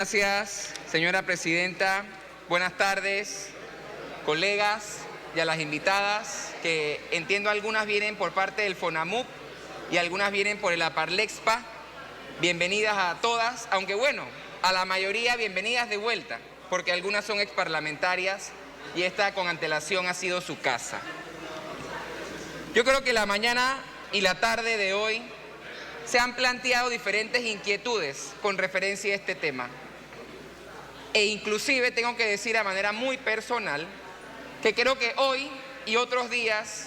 Gracias, señora presidenta. Buenas tardes, colegas y a las invitadas, que entiendo algunas vienen por parte del FONAMUP y algunas vienen por el APARLEXPA. Bienvenidas a todas, aunque bueno, a la mayoría bienvenidas de vuelta, porque algunas son exparlamentarias y esta con antelación ha sido su casa. Yo creo que la mañana y la tarde de hoy se han planteado diferentes inquietudes con referencia a este tema. E inclusive tengo que decir de manera muy personal que creo que hoy y otros días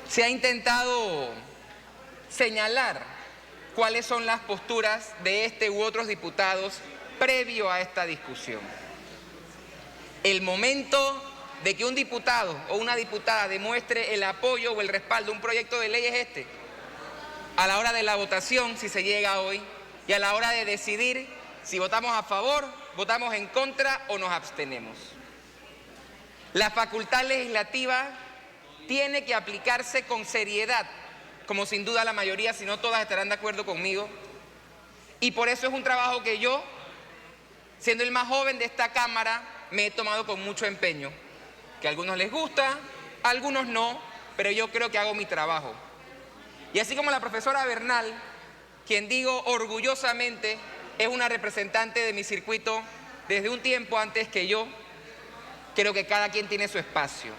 se ha intentado señalar cuáles son las posturas de este u otros diputados previo a esta discusión. El momento de que un diputado o una diputada demuestre el apoyo o el respaldo a un proyecto de ley es este. A la hora de la votación, si se llega hoy, y a la hora de decidir si votamos a favor, votamos en contra o nos abstenemos. La facultad legislativa tiene que aplicarse con seriedad, como sin duda la mayoría, si no todas estarán de acuerdo conmigo, y por eso es un trabajo que yo, siendo el más joven de esta Cámara, me he tomado con mucho empeño, que a algunos les gusta, a algunos no, pero yo creo que hago mi trabajo. Y así como la profesora Bernal, quien digo orgullosamente es una representante de mi circuito desde un tiempo antes que yo, creo que cada quien tiene su espacio.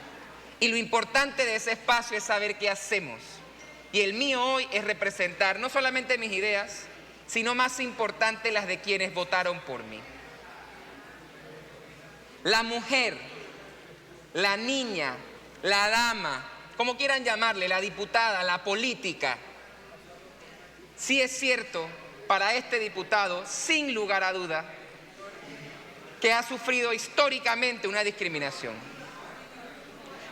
Y lo importante de ese espacio es saber qué hacemos. Y el mío hoy es representar no solamente mis ideas, sino más importante las de quienes votaron por mí. La mujer, la niña, la dama, como quieran llamarle, la diputada, la política. Sí es cierto para este diputado, sin lugar a duda, que ha sufrido históricamente una discriminación.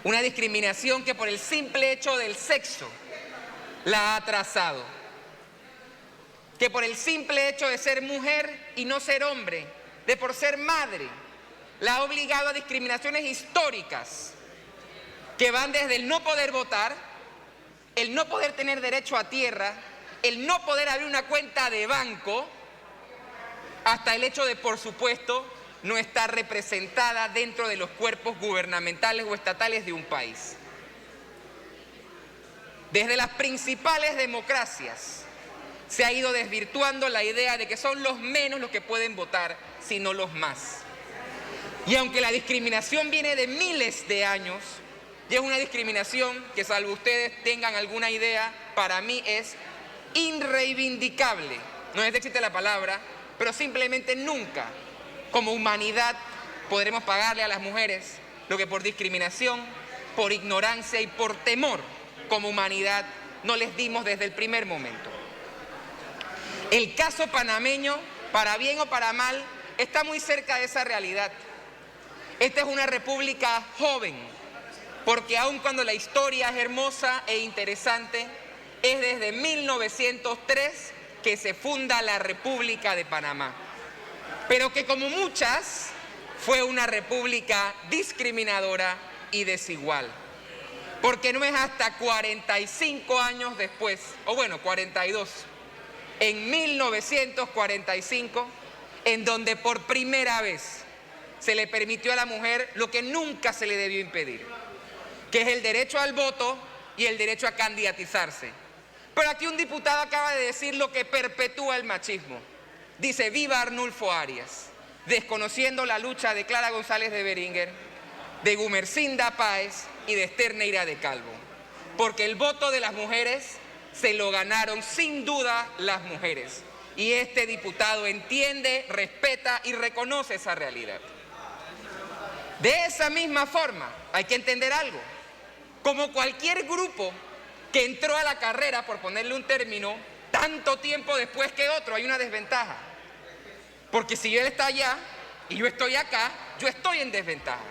Una discriminación que por el simple hecho del sexo la ha atrasado. Que por el simple hecho de ser mujer y no ser hombre, de por ser madre, la ha obligado a discriminaciones históricas que van desde el no poder votar, el no poder tener derecho a tierra, el no poder abrir una cuenta de banco, hasta el hecho de, por supuesto, no estar representada dentro de los cuerpos gubernamentales o estatales de un país. Desde las principales democracias se ha ido desvirtuando la idea de que son los menos los que pueden votar, sino los más. Y aunque la discriminación viene de miles de años, y es una discriminación que, salvo ustedes tengan alguna idea, para mí es irreivindicable. No es de existe la palabra, pero simplemente nunca, como humanidad, podremos pagarle a las mujeres lo que por discriminación, por ignorancia y por temor, como humanidad, no les dimos desde el primer momento. El caso panameño, para bien o para mal, está muy cerca de esa realidad. Esta es una república joven, porque aun cuando la historia es hermosa e interesante, es desde 1903 que se funda la República de Panamá, pero que como muchas fue una república discriminadora y desigual, porque no es hasta 45 años después, o bueno, 42, en 1945, en donde por primera vez se le permitió a la mujer lo que nunca se le debió impedir, que es el derecho al voto y el derecho a candidatizarse. Pero aquí un diputado acaba de decir lo que perpetúa el machismo. Dice: viva Arnulfo Arias, desconociendo la lucha de Clara González de Beringer, de Gumersinda Páez y de Esther Neira de Calvo. Porque el voto de las mujeres se lo ganaron sin duda las mujeres. Y este diputado entiende, respeta y reconoce esa realidad. De esa misma forma, hay que entender algo. Como cualquier grupo que entró a la carrera, por ponerle un término, tanto tiempo después que otro, hay una desventaja. Porque si él está allá y yo estoy acá, yo estoy en desventaja.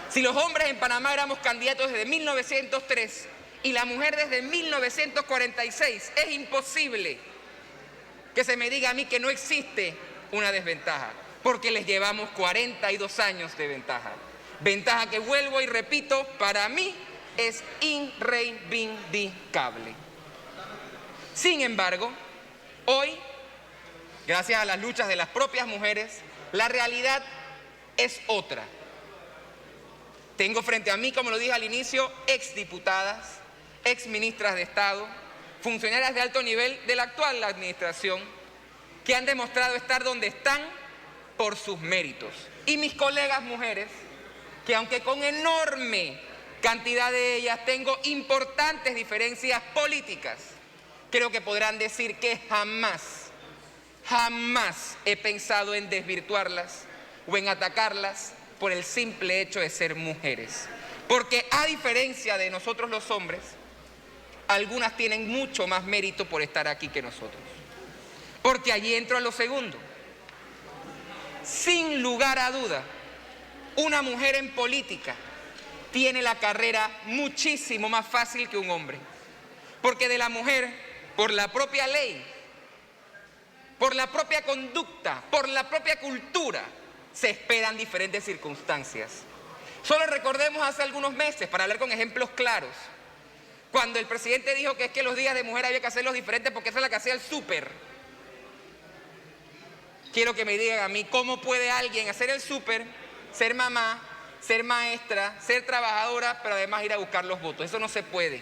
Si los hombres en Panamá éramos candidatos desde 1903 y la mujer desde 1946, es imposible que se me diga a mí que no existe una desventaja, porque les llevamos 42 años de ventaja. Ventaja que, vuelvo y repito, para mí es irreivindicable. Sin embargo, hoy gracias a las luchas de las propias mujeres, la realidad es otra. Tengo frente a mí, como lo dije al inicio, exdiputadas, exministras de Estado, funcionarias de alto nivel de la actual administración, que han demostrado estar donde están por sus méritos. Y mis colegas mujeres, que aunque con enorme cantidad de ellas tengo importantes diferencias políticas, creo que podrán decir que jamás he pensado en desvirtuarlas o en atacarlas por el simple hecho de ser mujeres. Porque a diferencia de nosotros los hombres, algunas tienen mucho más mérito por estar aquí que nosotros. Porque allí entro a lo segundo. Sin lugar a duda, una mujer en política tiene la carrera muchísimo más fácil que un hombre. Porque de la mujer, por la propia ley, por la propia conducta, por la propia cultura, se esperan diferentes circunstancias. Solo recordemos hace algunos meses, para hablar con ejemplos claros, cuando el presidente dijo que es que los días de mujer había que hacerlos diferentes porque esa es la que hacía el súper. Quiero que me digan a mí, ¿cómo puede alguien hacer el súper, ser mamá, ser maestra, ser trabajadora, pero además ir a buscar los votos? Eso no se puede.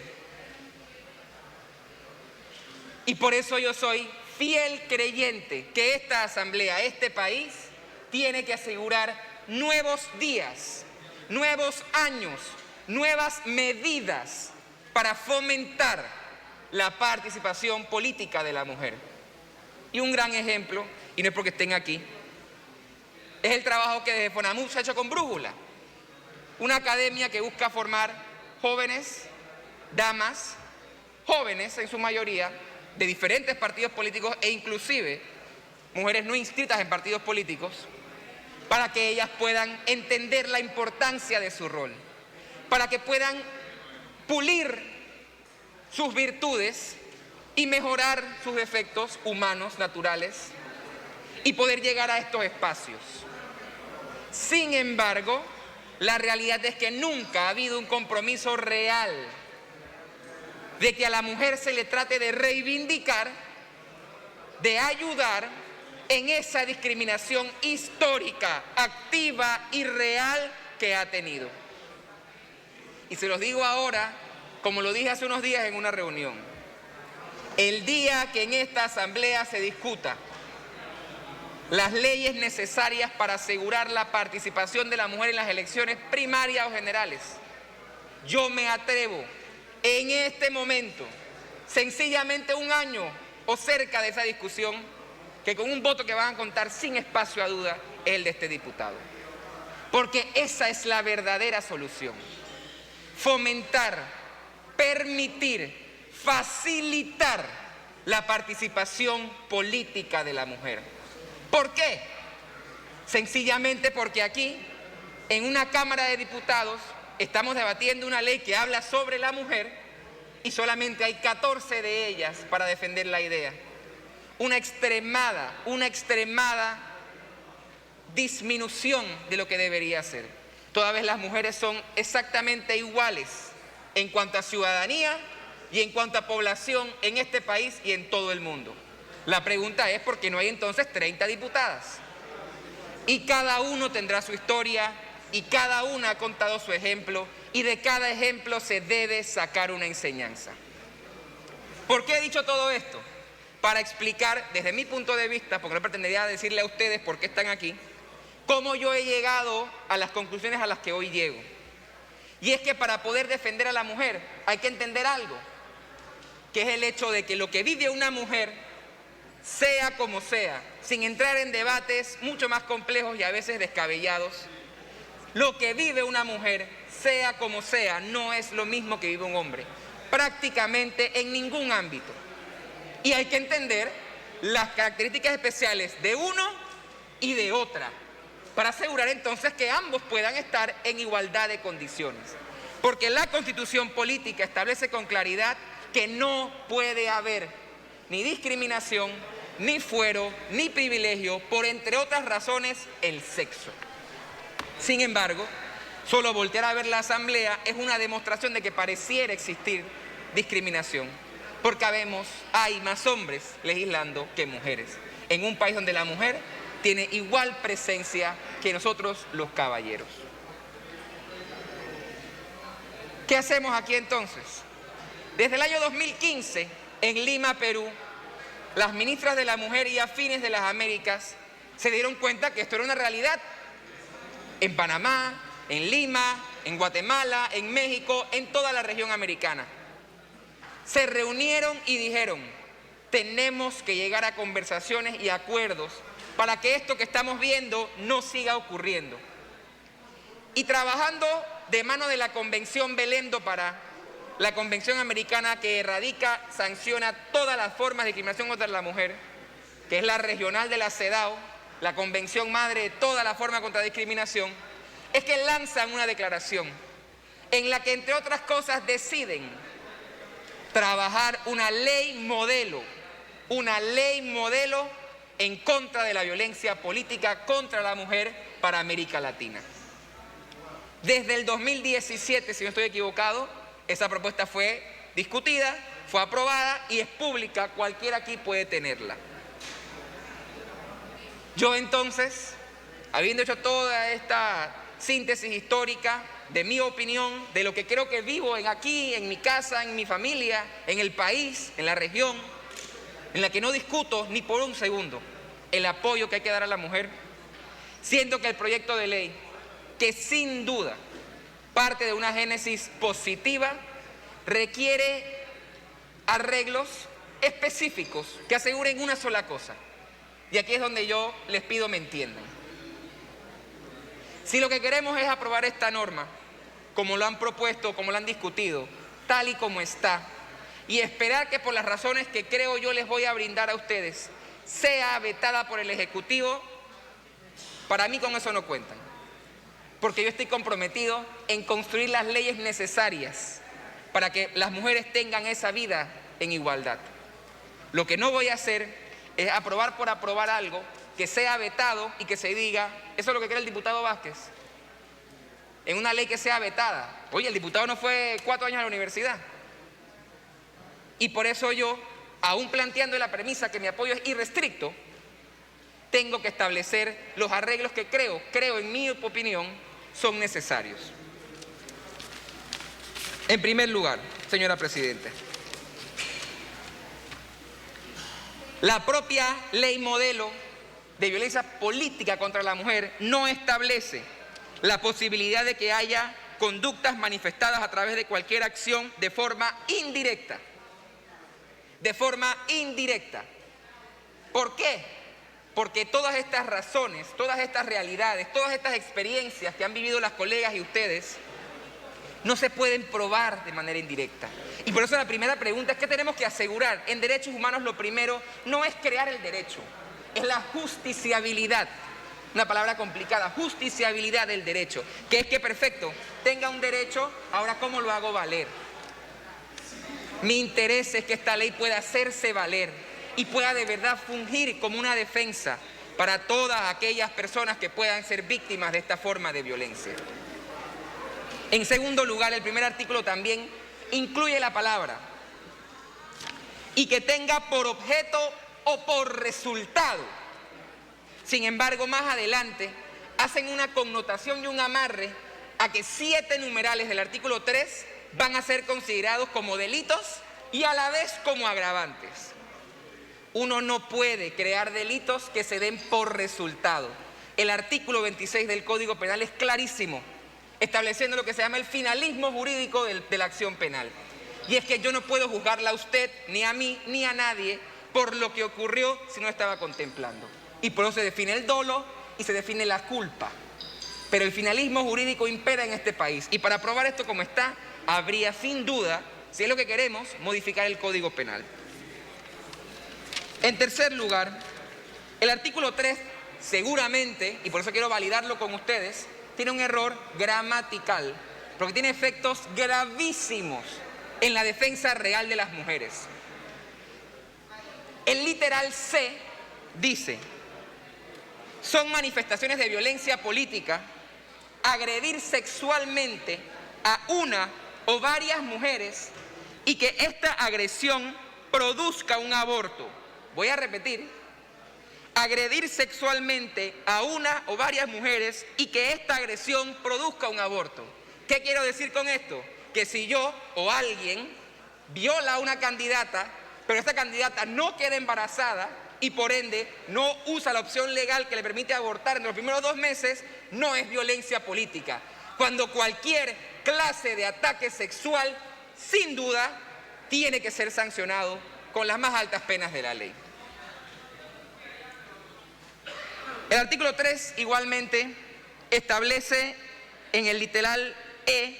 Y por eso yo soy fiel creyente que esta asamblea, este país, tiene que asegurar nuevos días, nuevos años, nuevas medidas para fomentar la participación política de la mujer. Y un gran ejemplo, y no es porque estén aquí, es el trabajo que desde FONAMUB se ha hecho con Brújula, una academia que busca formar jóvenes, damas, jóvenes en su mayoría, de diferentes partidos políticos e inclusive mujeres no inscritas en partidos políticos, para que ellas puedan entender la importancia de su rol, para que puedan pulir sus virtudes y mejorar sus defectos humanos, naturales, y poder llegar a estos espacios. Sin embargo, la realidad es que nunca ha habido un compromiso real de que a la mujer se le trate de reivindicar, de ayudar en esa discriminación histórica, activa y real que ha tenido. Y se los digo ahora, como lo dije hace unos días en una reunión. El día que en esta asamblea se discuta las leyes necesarias para asegurar la participación de la mujer en las elecciones primarias o generales, yo me atrevo en este momento, sencillamente un año o cerca de esa discusión, que con un voto que van a contar sin espacio a duda es el de este diputado. Porque esa es la verdadera solución. Fomentar, permitir, facilitar la participación política de la mujer. ¿Por qué? Sencillamente porque aquí, en una Cámara de Diputados, estamos debatiendo una ley que habla sobre la mujer y solamente hay 14 de ellas para defender la idea. Una extremada disminución de lo que debería ser. Toda vez las mujeres son exactamente iguales en cuanto a ciudadanía y en cuanto a población en este país y en todo el mundo. La pregunta es ¿por qué no hay entonces 30 diputadas? Y cada uno tendrá su historia y cada una ha contado su ejemplo y de cada ejemplo se debe sacar una enseñanza. ¿Por qué he dicho todo esto? Para explicar desde mi punto de vista, porque no pretendería decirle a ustedes por qué están aquí, cómo yo he llegado a las conclusiones a las que hoy llego. Y es que para poder defender a la mujer hay que entender algo, que es el hecho de que lo que vive una mujer, sea como sea, sin entrar en debates mucho más complejos y a veces descabellados, lo que vive una mujer, sea como sea, no es lo mismo que vive un hombre, prácticamente en ningún ámbito. Y hay que entender las características especiales de uno y de otra, para asegurar entonces que ambos puedan estar en igualdad de condiciones. Porque la Constitución política establece con claridad que no puede haber ni discriminación, ni fuero, ni privilegio, por entre otras razones, el sexo. Sin embargo, solo voltear a ver la asamblea es una demostración de que pareciera existir discriminación, porque hay más hombres legislando que mujeres. en un país donde la mujer tiene igual presencia que nosotros los caballeros. ¿Qué hacemos aquí entonces? Desde el año 2015, en Lima, Perú, las ministras de la Mujer y afines de las Américas se dieron cuenta que esto era una realidad. En Panamá, en Lima, en Guatemala, en México, en toda la región americana. Se reunieron y dijeron, tenemos que llegar a conversaciones y acuerdos para que esto que estamos viendo no siga ocurriendo. Y trabajando de mano de la Convención Belém do Pará, la Convención Americana que erradica, sanciona todas las formas de discriminación contra la mujer, que es la regional de la CEDAW, la convención madre de toda la forma contra discriminación, es que lanzan una declaración en la que, entre otras cosas, deciden trabajar una ley modelo en contra de la violencia política contra la mujer para América Latina. Desde el 2017, si no estoy equivocado, esa propuesta fue discutida, fue aprobada y es pública, cualquiera aquí puede tenerla. Yo entonces, habiendo hecho toda esta síntesis histórica de mi opinión, de lo que creo que vivo aquí, en mi casa, en mi familia, en el país, en la región, en la que no discuto ni por un segundo el apoyo que hay que dar a la mujer, siendo que el proyecto de ley, que sin duda parte de una génesis positiva, requiere arreglos específicos que aseguren una sola cosa. Y aquí es donde yo les pido me entiendan. Si lo que queremos es aprobar esta norma, como lo han propuesto, como lo han discutido, tal y como está, y esperar que por las razones que creo yo les voy a brindar a ustedes, sea vetada por el Ejecutivo, para mí con eso no cuentan. Porque yo estoy comprometido en construir las leyes necesarias para que las mujeres tengan esa vida en igualdad. Lo que no voy a hacer es aprobar por aprobar algo que sea vetado y que se diga, eso es lo que quiere el diputado Vázquez, en una ley que sea vetada. Oye, el diputado no fue 4 años a la universidad. Y por eso yo, aún planteando la premisa que mi apoyo es irrestricto, tengo que establecer los arreglos que creo en mi opinión, son necesarios. En primer lugar, señora Presidenta, la propia ley modelo de violencia política contra la mujer no establece la posibilidad de que haya conductas manifestadas a través de cualquier acción de forma indirecta. De forma indirecta. ¿Por qué? Porque todas estas razones, todas estas realidades, todas estas experiencias que han vivido las colegas y ustedes, no se pueden probar de manera indirecta. Y por eso la primera pregunta es ¿qué tenemos que asegurar? En derechos humanos lo primero no es crear el derecho, es la justiciabilidad. Una palabra complicada, justiciabilidad del derecho, que es que perfecto, tenga un derecho, ahora ¿cómo lo hago valer? Mi interés es que esta ley pueda hacerse valer y pueda de verdad fungir como una defensa para todas aquellas personas que puedan ser víctimas de esta forma de violencia. En segundo lugar, el primer artículo también incluye la palabra y que tenga por objeto o por resultado. Sin embargo, más adelante hacen una connotación y un amarre a que 7 numerales del artículo 3 van a ser considerados como delitos y a la vez como agravantes. Uno no puede crear delitos que se den por resultado. El artículo 26 del Código Penal es clarísimo, estableciendo lo que se llama el finalismo jurídico de la acción penal. Y es que yo no puedo juzgarla a usted, ni a mí, ni a nadie, por lo que ocurrió si no estaba contemplando. Y por eso se define el dolo y se define la culpa. Pero el finalismo jurídico impera en este país. Y para aprobar esto como está, habría sin duda, si es lo que queremos, modificar el Código Penal. En tercer lugar, el artículo 3 seguramente, y por eso quiero validarlo con ustedes, tiene un error gramatical, porque tiene efectos gravísimos en la defensa real de las mujeres. El literal C dice, son manifestaciones de violencia política agredir sexualmente a una o varias mujeres y que esta agresión produzca un aborto. Voy a repetir, agredir sexualmente a una o varias mujeres y que esta agresión produzca un aborto. ¿Qué quiero decir con esto? Que si yo o alguien viola a una candidata, pero esta candidata no queda embarazada y por ende no usa la opción legal que le permite abortar en los primeros 2 meses, no es violencia política. Cuando cualquier clase de ataque sexual, sin duda, tiene que ser sancionado con las más altas penas de la ley. El artículo 3 igualmente establece en el literal E,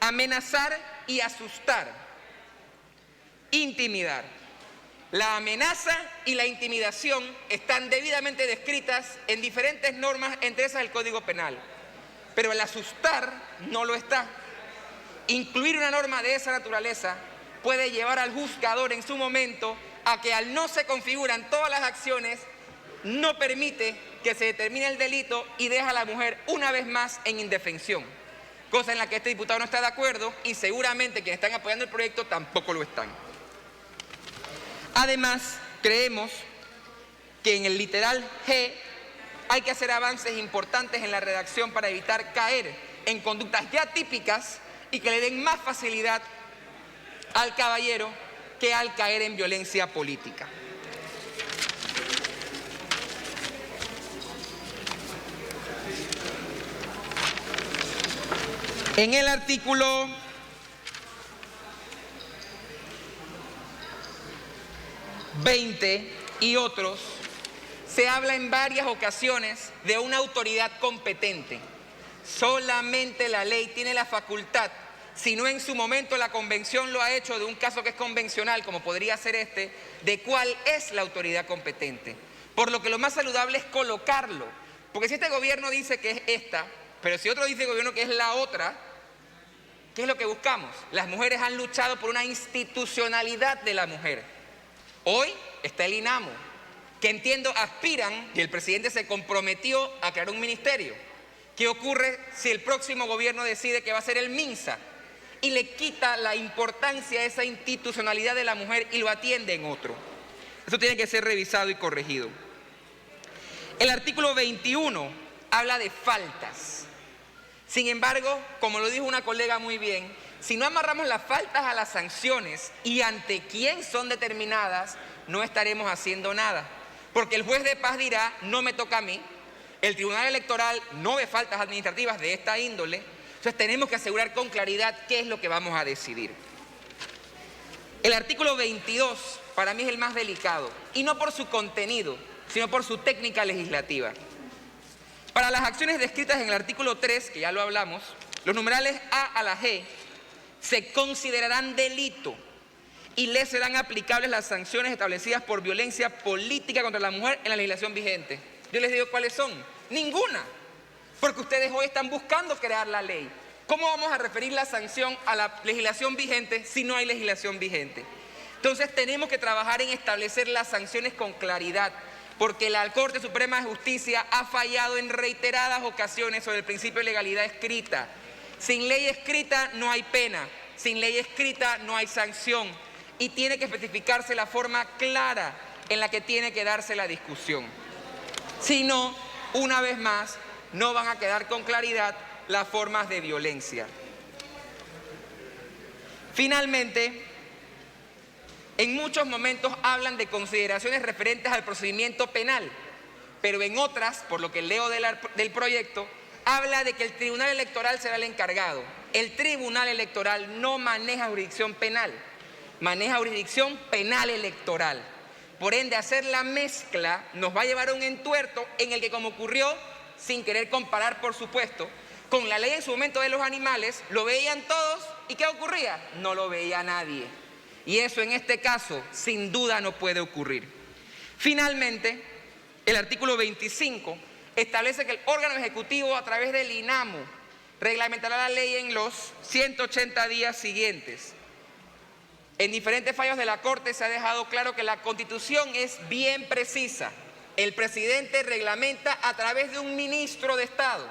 amenazar y asustar, intimidar. La amenaza y la intimidación están debidamente descritas en diferentes normas, entre esas el Código Penal. Pero el asustar no lo está. Incluir una norma de esa naturaleza puede llevar al juzgador en su momento a que, al no se configuran todas las acciones, no permite que se determine el delito y deja a la mujer una vez más en indefensión, cosa en la que este diputado no está de acuerdo y seguramente quienes están apoyando el proyecto tampoco lo están. Además, creemos que en el literal G hay que hacer avances importantes en la redacción para evitar caer en conductas ya típicas y que le den más facilidad al caballero que al caer en violencia política. En el artículo 20 y otros, se habla en varias ocasiones de una autoridad competente. Solamente la ley tiene la facultad, si no en su momento la convención lo ha hecho de un caso que es convencional, como podría ser este, de cuál es la autoridad competente. Por lo que lo más saludable es colocarlo. Porque si este gobierno dice que es esta, pero si otro dice el gobierno que es la otra, ¿qué es lo que buscamos? Las mujeres han luchado por una institucionalidad de la mujer. Hoy está el INAMU, que entiendo aspiran, y el presidente se comprometió a crear un ministerio. ¿Qué ocurre si el próximo gobierno decide que va a ser el MINSA y le quita la importancia a esa institucionalidad de la mujer y lo atiende en otro? Eso tiene que ser revisado y corregido. El artículo 21 habla de faltas. Sin embargo, como lo dijo una colega muy bien, si no amarramos las faltas a las sanciones y ante quién son determinadas, no estaremos haciendo nada. Porque el juez de paz dirá, no me toca a mí. El Tribunal Electoral no ve faltas administrativas de esta índole. Entonces tenemos que asegurar con claridad qué es lo que vamos a decidir. El artículo 22 para mí es el más delicado, y no por su contenido, sino por su técnica legislativa. Para las acciones descritas en el artículo 3, que ya lo hablamos, los numerales A a la G se considerarán delito y les serán aplicables las sanciones establecidas por violencia política contra la mujer en la legislación vigente. Yo les digo cuáles son. Ninguna, porque ustedes hoy están buscando crear la ley. ¿Cómo vamos a referir la sanción a la legislación vigente si no hay legislación vigente? Entonces tenemos que trabajar en establecer las sanciones con claridad, porque la Corte Suprema de Justicia ha fallado en reiteradas ocasiones sobre el principio de legalidad escrita. Sin ley escrita no hay pena, sin ley escrita no hay sanción, y tiene que especificarse la forma clara en la que tiene que darse la discusión. Si no, una vez más, no van a quedar con claridad las formas de violencia. Finalmente, en muchos momentos hablan de consideraciones referentes al procedimiento penal, pero en otras, por lo que leo del proyecto, habla de que el Tribunal Electoral será el encargado. El Tribunal Electoral no maneja jurisdicción penal, maneja jurisdicción penal electoral. Por ende, hacer la mezcla nos va a llevar a un entuerto en el que, como ocurrió, sin querer comparar, por supuesto, con la ley en su momento de los animales, lo veían todos, ¿y qué ocurría? No lo veía nadie. Y eso en este caso, sin duda, no puede ocurrir. Finalmente, el artículo 25 establece que el órgano ejecutivo, a través del INAMU, reglamentará la ley en los 180 días siguientes. En diferentes fallos de la Corte se ha dejado claro que la Constitución es bien precisa. El presidente reglamenta a través de un ministro de Estado.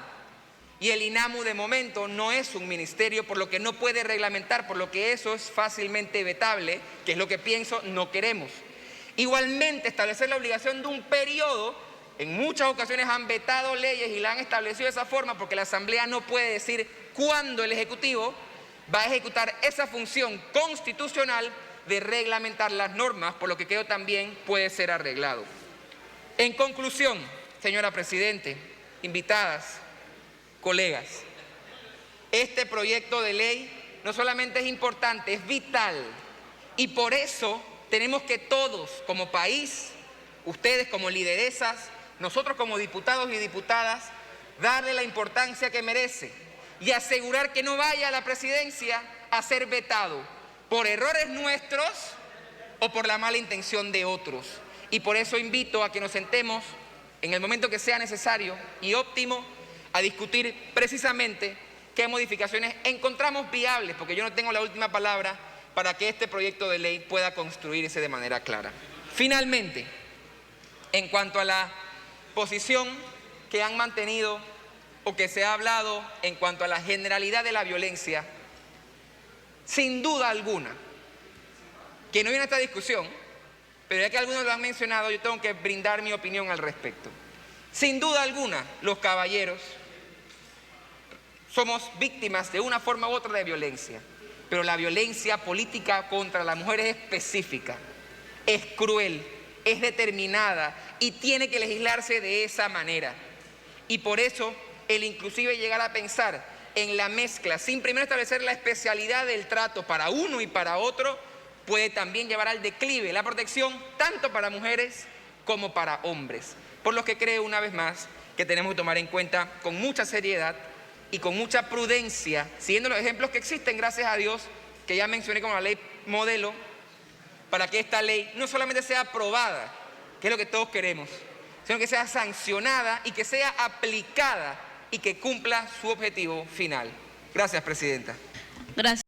Y el INAMU de momento no es un ministerio, por lo que no puede reglamentar, por lo que eso es fácilmente vetable, que es lo que pienso, no queremos. Igualmente, establecer la obligación de un periodo. En muchas ocasiones han vetado leyes y la han establecido de esa forma porque la Asamblea no puede decir cuándo el Ejecutivo va a ejecutar esa función constitucional de reglamentar las normas, por lo que creo también puede ser arreglado. En conclusión, señora Presidente, invitadas, colegas, este proyecto de ley no solamente es importante, es vital, y por eso tenemos que todos como país, ustedes como lideresas, nosotros como diputados y diputadas, darle la importancia que merece y asegurar que no vaya a la presidencia a ser vetado por errores nuestros o por la mala intención de otros. Y por eso invito a que nos sentemos en el momento que sea necesario y óptimo a discutir precisamente qué modificaciones encontramos viables, porque yo no tengo la última palabra para que este proyecto de ley pueda construirse de manera clara. Finalmente, en cuanto a la posición que han mantenido o que se ha hablado en cuanto a la generalidad de la violencia, sin duda alguna, que no viene a esta discusión, pero ya que algunos lo han mencionado, yo tengo que brindar mi opinión al respecto. Sin duda alguna, los caballeros somos víctimas de una forma u otra de violencia, pero la violencia política contra la mujer es específica, es cruel, es determinada y tiene que legislarse de esa manera. Y por eso, el inclusive llegar a pensar en la mezcla, sin primero establecer la especialidad del trato para uno y para otro, puede también llevar al declive la protección tanto para mujeres como para hombres. Por lo que creo, una vez más, que tenemos que tomar en cuenta con mucha seriedad y con mucha prudencia, siguiendo los ejemplos que existen, gracias a Dios, que ya mencioné como la ley modelo, para que esta ley no solamente sea aprobada, que es lo que todos queremos, sino que sea sancionada y que sea aplicada y que cumpla su objetivo final. Gracias, Presidenta. Gracias.